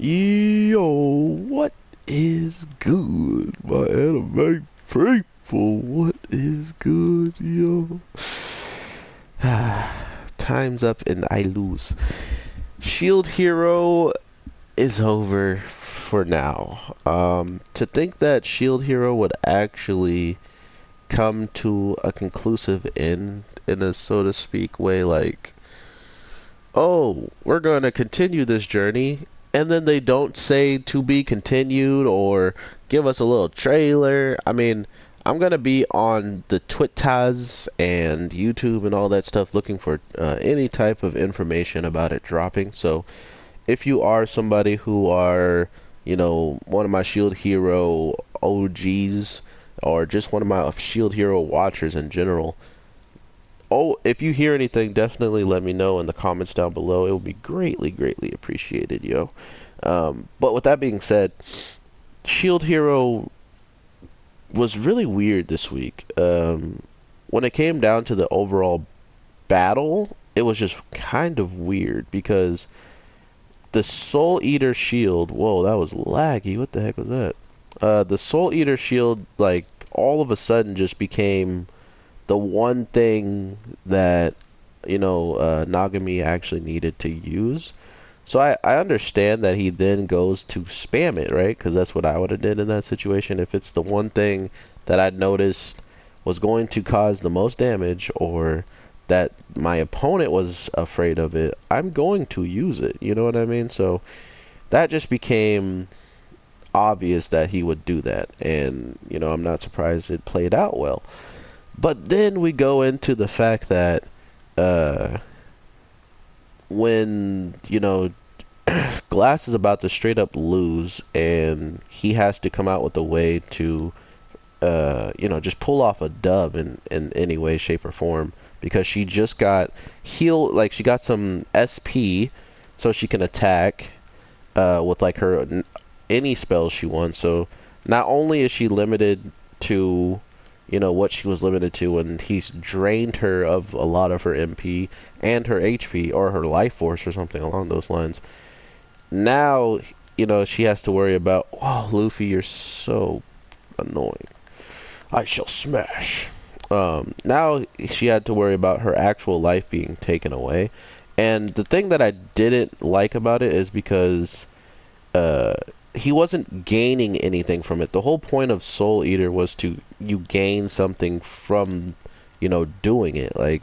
Yo, what is good, my anime faithful? What is good, yo? Time's up and I lose. Shield Hero is over for now. To think that Shield Hero would actually come to a conclusive end in a so to speak way, like, oh, we're going to continue this journey, and then they don't say to be continued or give us a little trailer. I mean, I'm going to be on the Twitters and YouTube and all that stuff looking for any type of information about it dropping. So if you are somebody who are, one of my Shield Hero OGs or just one of my Shield Hero watchers in general, oh, if you hear anything, definitely let me know in the comments down below. It will be greatly, greatly appreciated, yo. But with that being said, Shield Hero was really weird this week. When it came down to the overall battle, it was just kind of weird because the Soul Eater shield, whoa, that was laggy. What the heck was that? The Soul Eater shield, like, all of a sudden just became the one thing that Nagami actually needed to use. So I understand that he then goes to spam it, right? Because that's what I would have did in that situation. If it's the one thing that I noticed was going to cause the most damage, or that my opponent was afraid of it, I'm going to use it. You know what I mean? So that just became obvious that he would do that, and I'm not surprised it played out well. But then we go into the fact that uh, when, Glass is about to straight up lose and he has to come out with a way to, just pull off a dub in any way, shape, or form because she just got healed, like she got some SP so she can attack with like her any spells she wants. So not only is she limited to what she was limited to, and he's drained her of a lot of her MP and her HP or her life force or something along those lines. Now, she has to worry about, wow, Luffy, you're so annoying. I shall smash. Now she had to worry about her actual life being taken away. And the thing that I didn't like about it is because uh, he wasn't gaining anything from it. The whole point of Soul Eater was to you gain something from, doing it. Like,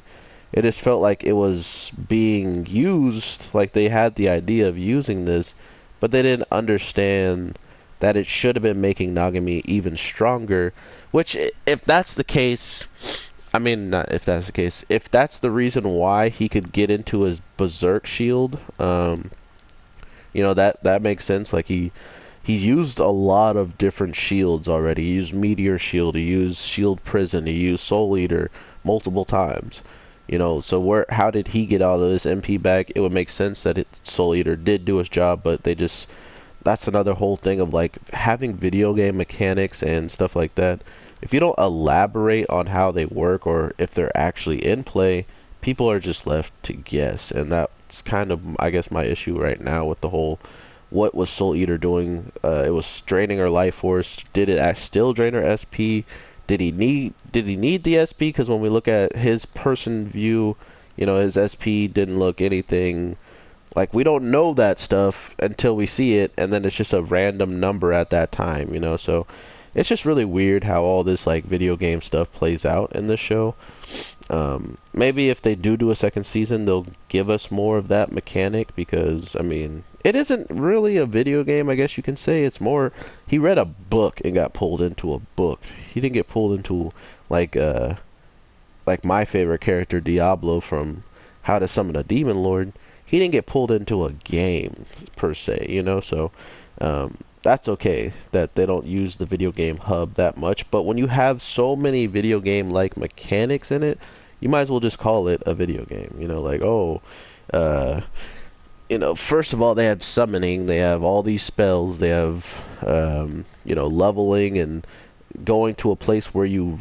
it just felt like it was being used, like they had the idea of using this, but they didn't understand that it should have been making Nagami even stronger. Which, if that's the case, I mean, not if that's the case, if that's the reason why he could get into his Berserk shield, that makes sense. Like he used a lot of different shields already. He used Meteor Shield, he used Shield Prison, he used Soul Eater multiple times. So how did he get all of this MP back? It would make sense that Soul Eater did do his job, but that's another whole thing of like having video game mechanics and stuff like that. If you don't elaborate on how they work or if they're actually in play, people are just left to guess, and that's kind of, I guess, my issue right now with the whole what was Soul Eater doing? It was draining her life force. Did it still drain her SP? Did he need the SP? Because when we look at his person view, his SP didn't look anything like, we don't know that stuff until we see it, and then it's just a random number at that time, So it's just really weird how all this like video game stuff plays out in this show. Maybe if they do a second season, they'll give us more of that mechanic, because I mean, it isn't really a video game, I guess you can say. It's more, he read a book and got pulled into a book. He didn't get pulled into like my favorite character Diablo from How to Summon a Demon Lord. He didn't get pulled into a game per se, So that's okay that they don't use the video game hub that much. But when you have so many video game like mechanics in it, you might as well just call it a video game. Like, oh, uh, first of all, they have summoning, they have all these spells, they have leveling and going to a place where you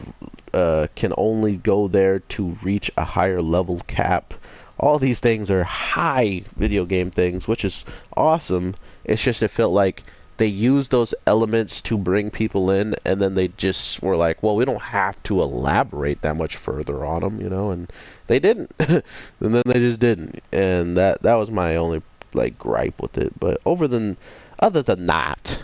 can only go there to reach a higher level cap. All these things are high video game things, which is awesome. It's just it felt like they used those elements to bring people in, and then they just were like, well, we don't have to elaborate that much further on them, you know, and they didn't. And then they just didn't, and that was my only like gripe with it. But other than that,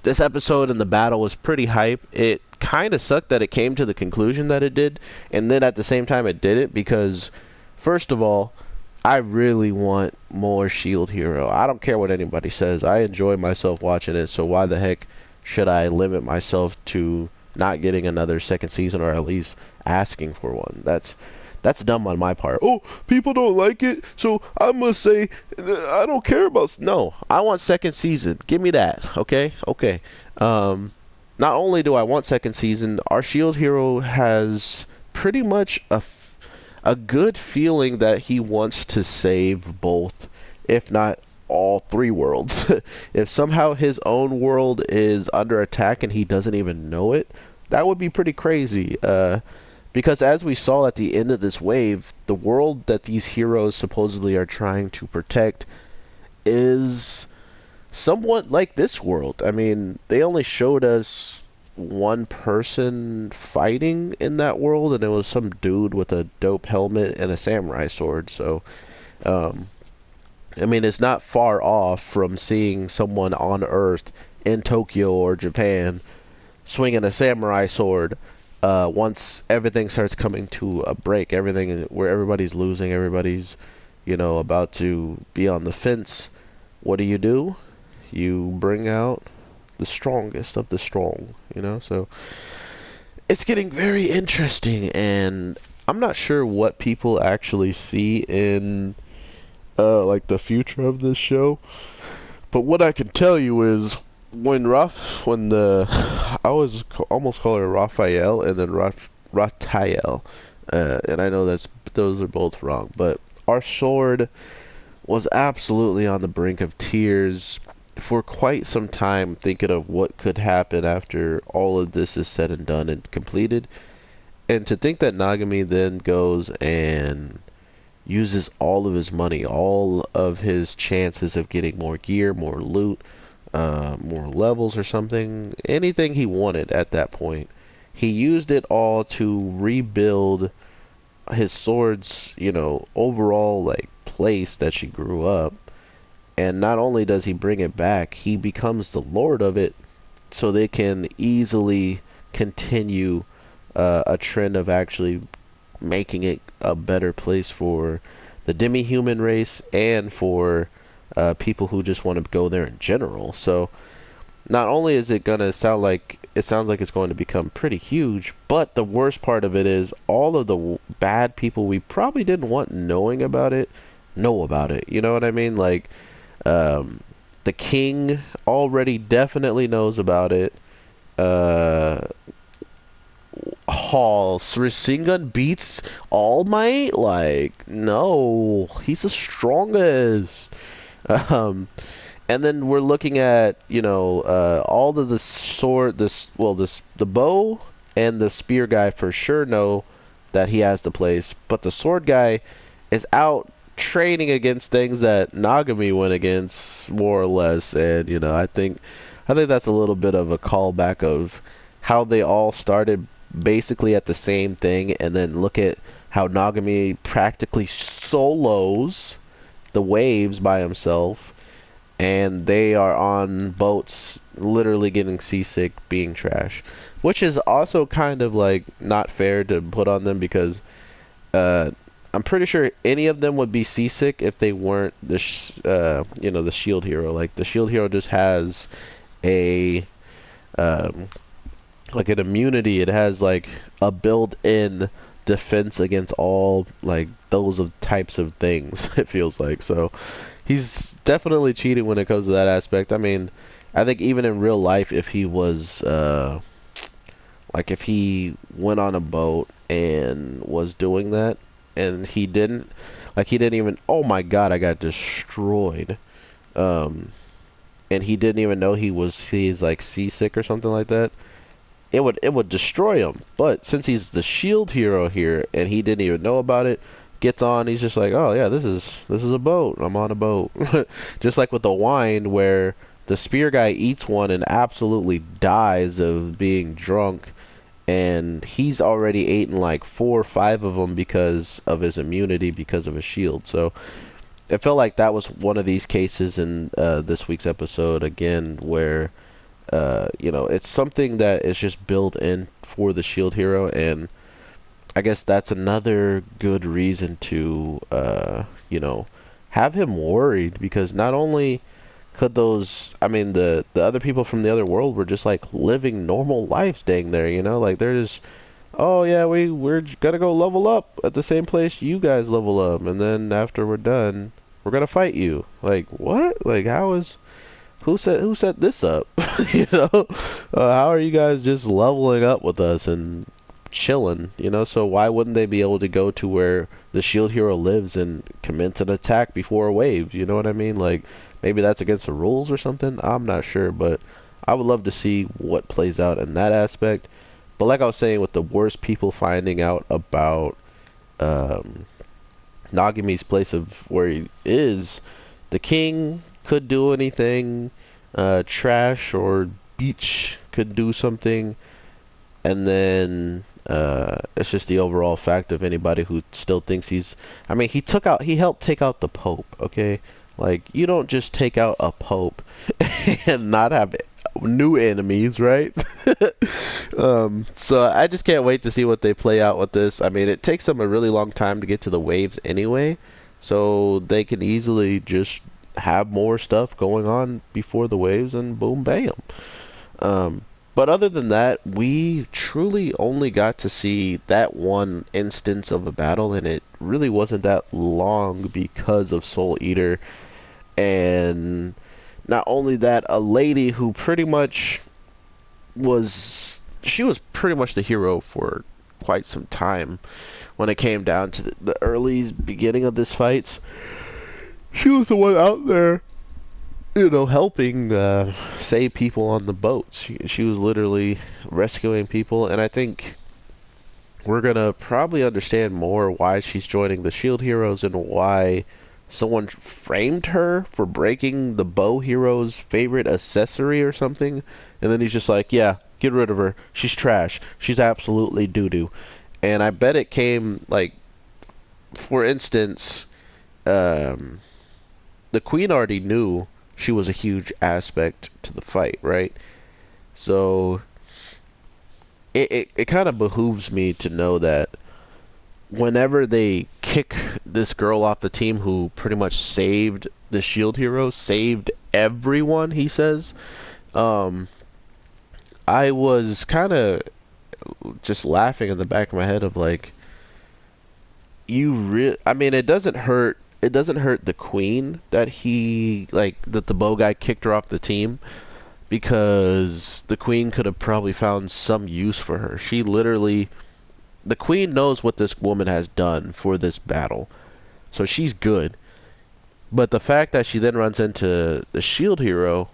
this episode and the battle was pretty hype. It kind of sucked that it came to the conclusion that it did, and then at the same time it didn't, because first of all, I really want more Shield Hero. I don't care what anybody says. I enjoy myself watching it, so why the heck should I limit myself to not getting another second season, or at least asking for one? That's dumb on my part. Oh, people don't like it, so I must say I don't care about. No, I want second season. Give me that. Okay, okay. Not only do I want second season, our Shield Hero has pretty much a good feeling that he wants to save both, if not all three worlds. If somehow his own world is under attack and he doesn't even know it, that would be pretty crazy. Because as we saw at the end of this wave, the world that these heroes supposedly are trying to protect is somewhat like this world. I mean, they only showed us one person fighting in that world, and it was some dude with a dope helmet and a samurai sword. So, um, I mean, it's not far off from seeing someone on Earth in Tokyo or Japan swinging a samurai sword. Once everything starts coming to a break, everything where everybody's losing, everybody's, about to be on the fence, what do? You bring out the strongest of the strong, So it's getting very interesting, and I'm not sure what people actually see in like the future of this show. But what I can tell you is when the I always almost call her Raphael and then Ratael, and I know those are both wrong, but our sword was absolutely on the brink of tears for quite some time, thinking of what could happen after all of this is said and done and completed. And to think that Nagami then goes and uses all of his money, all of his chances of getting more gear, more loot, more levels or something, anything he wanted at that point, he used it all to rebuild his sword's, overall like place that she grew up. And not only does he bring it back, he becomes the lord of it, so they can easily continue a trend of actually making it a better place for the demi-human race and for people who just want to go there in general. So not only is it gonna sound like it sounds like it's going to become pretty huge, but the worst part of it is all of the bad people we probably didn't want knowing about it know about it. You know what I mean? Like, the king already definitely knows about it. Hall Rasengan beats All Might? Like, no, he's the strongest. And then we're looking at, all of the sword, the bow and the spear guy for sure know that he has the place, but the sword guy is out training against things that Nagami went against, more or less. And I think that's a little bit of a callback of how they all started basically at the same thing, and then look at how Nagami practically solos the waves by himself, and they are on boats literally getting seasick, being trash, which is also kind of like not fair to put on them, because I'm pretty sure any of them would be seasick if they weren't the shield hero. Like, the shield hero just has a like an immunity. It has like a built-in defense against all like those of types of things. It feels like. So he's definitely cheating when it comes to that aspect. I mean, I think even in real life, if he was like if he went on a boat and was doing that, and he didn't even, oh my god, I got destroyed, and he didn't even know he's like seasick or something like that, it would destroy him. But since he's the shield hero here and he didn't even know about it, gets on. He's just like, oh yeah, this is a boat. I'm on a boat. Just like with the wine, where the spear guy eats one and absolutely dies of being drunk, and he's already eaten like 4 or 5 of them because of his immunity, because of his shield. So it felt like that was one of these cases in this week's episode again, where it's something that is just built in for the shield hero, and I guess that's another good reason to have him worried, because not only could those, I mean, the other people from the other world were just like living normal lives staying there, like they're just, oh yeah, we're gonna go level up at the same place you guys level up, and then after we're done, we're gonna fight you. Like what? Like who set this up? How are you guys just leveling up with us and chilling? So why wouldn't they be able to go to where the shield hero lives and commence an attack before a wave? You know what I mean? Like maybe that's against the rules or something. I'm not sure, but I would love to see what plays out in that aspect. But like I was saying, with the worst people finding out about um, Nagami's place of where he is, the king could do anything. Trash or Beach could do something, and then it's just the overall fact of anybody who still thinks he's. I mean, he helped take out the Pope. Okay, like you don't just take out a Pope and not have new enemies, right? So I just can't wait to see what they play out with this. I mean, it takes them a really long time to get to the waves anyway, so they can easily just have more stuff going on before the waves and boom, bam. But other than that, we truly only got to see that one instance of a battle, and it really wasn't that long because of Soul Eater. And not only that, a lady who pretty much she was pretty much the hero for quite some time when it came down to the early beginning of this fights. She was the one out there, helping save people on the boats. She was literally rescuing people, and I think we're gonna probably understand more why she's joining the Shield Heroes and why someone framed her for breaking the Bow Hero's favorite accessory or something, and then he's just like, yeah, get rid of her. She's trash. She's absolutely doo-doo. And I bet it came, like, for instance, the queen already knew she was a huge aspect to the fight, right? So it kind of behooves me to know that whenever they kick this girl off the team who pretty much saved the shield hero, saved everyone, he says, I was kind of just laughing in the back of my head of like, I mean, it doesn't hurt the queen that that the bow guy kicked her off the team, because the queen could have probably found some use for her. The queen knows what this woman has done for this battle, so she's good. But the fact that she then runs into the shield hero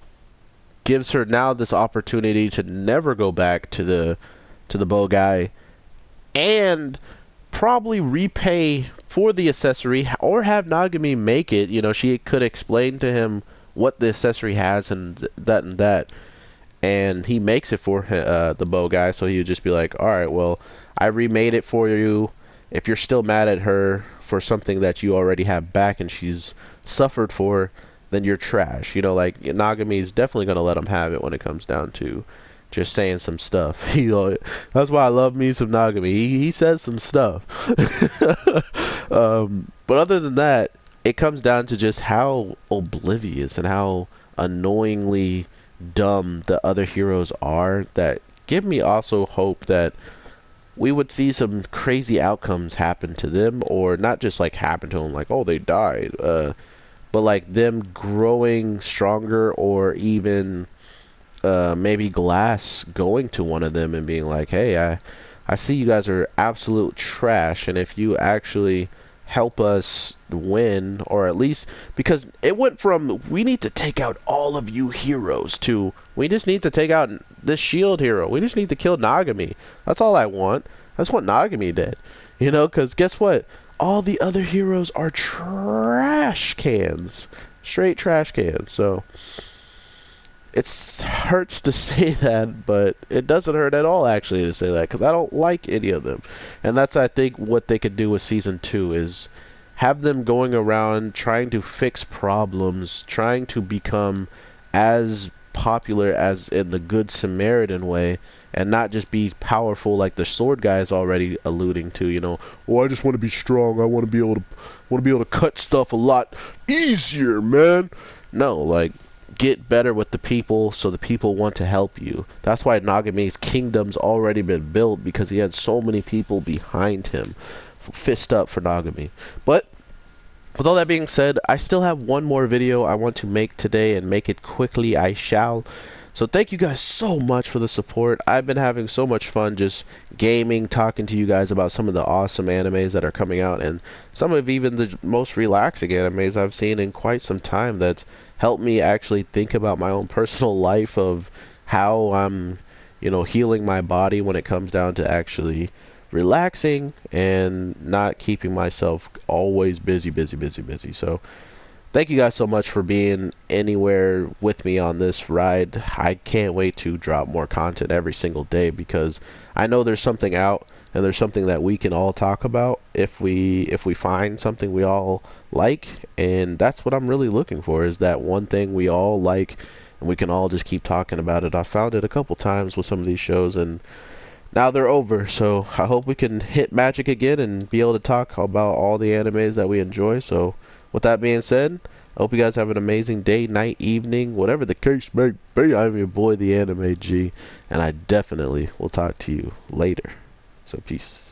gives her now this opportunity to never go back to the bow guy, and probably repay for the accessory, or have Nagami make it. She could explain to him what the accessory has and that, and he makes it for the bow guy. So he would just be like, all right, well, I remade it for you. If you're still mad at her for something that you already have back and she's suffered for, then you're trash. Like Nagami's definitely gonna let him have it when it comes down to just saying some stuff. That's why I love me some Nagami. He says some stuff. But other than that, it comes down to just how oblivious and how annoyingly dumb the other heroes are, that give me also hope that we would see some crazy outcomes happen to them, or not just like happen to them like, oh, they died, but like them growing stronger, or even maybe Glass going to one of them and being like, hey, I see you guys are absolute trash, and if you actually help us win, or at least, because it went from we need to take out all of you heroes to we just need to take out this shield hero. We just need to kill Nagami. That's all I want. That's what Nagami did. Because guess what? All the other heroes are trash cans. Straight trash cans. So it hurts to say that, but it doesn't hurt at all actually to say that because I don't like any of them. And that's, I think, what they could do with season 2 is have them going around trying to fix problems, trying to become as popular as in the Good Samaritan way, and not just be powerful like the sword guy is already alluding to. Oh, I just want to be strong. I want to be able to cut stuff a lot easier, man. No, like, get better with the people so the people want to help you. That's why Nagame's kingdom's already been built, because he had so many people behind him. Fist up for Nagami. But with all that being said, I still have one more video I want to make today, and make it quickly I shall. So thank you guys so much for the support. I've been having so much fun just gaming, talking to you guys about some of the awesome animes that are coming out, and some of even the most relaxing animes I've seen in quite some time that's helped me actually think about my own personal life of how I'm, healing my body when it comes down to actually relaxing and not keeping myself always busy, busy, busy, busy. So thank you guys so much for being anywhere with me on this ride. I can't wait to drop more content every single day, because I know there's something out, and there's something that we can all talk about if we find something we all like. And that's what I'm really looking for, is that one thing we all like and we can all just keep talking about it. I found it a couple times with some of these shows, and now they're over. So I hope we can hit magic again and be able to talk about all the animes that we enjoy. So with that being said, I hope you guys have an amazing day, night, evening, whatever the case may be. I'm your boy, the Anime G, and I definitely will talk to you later. So peace.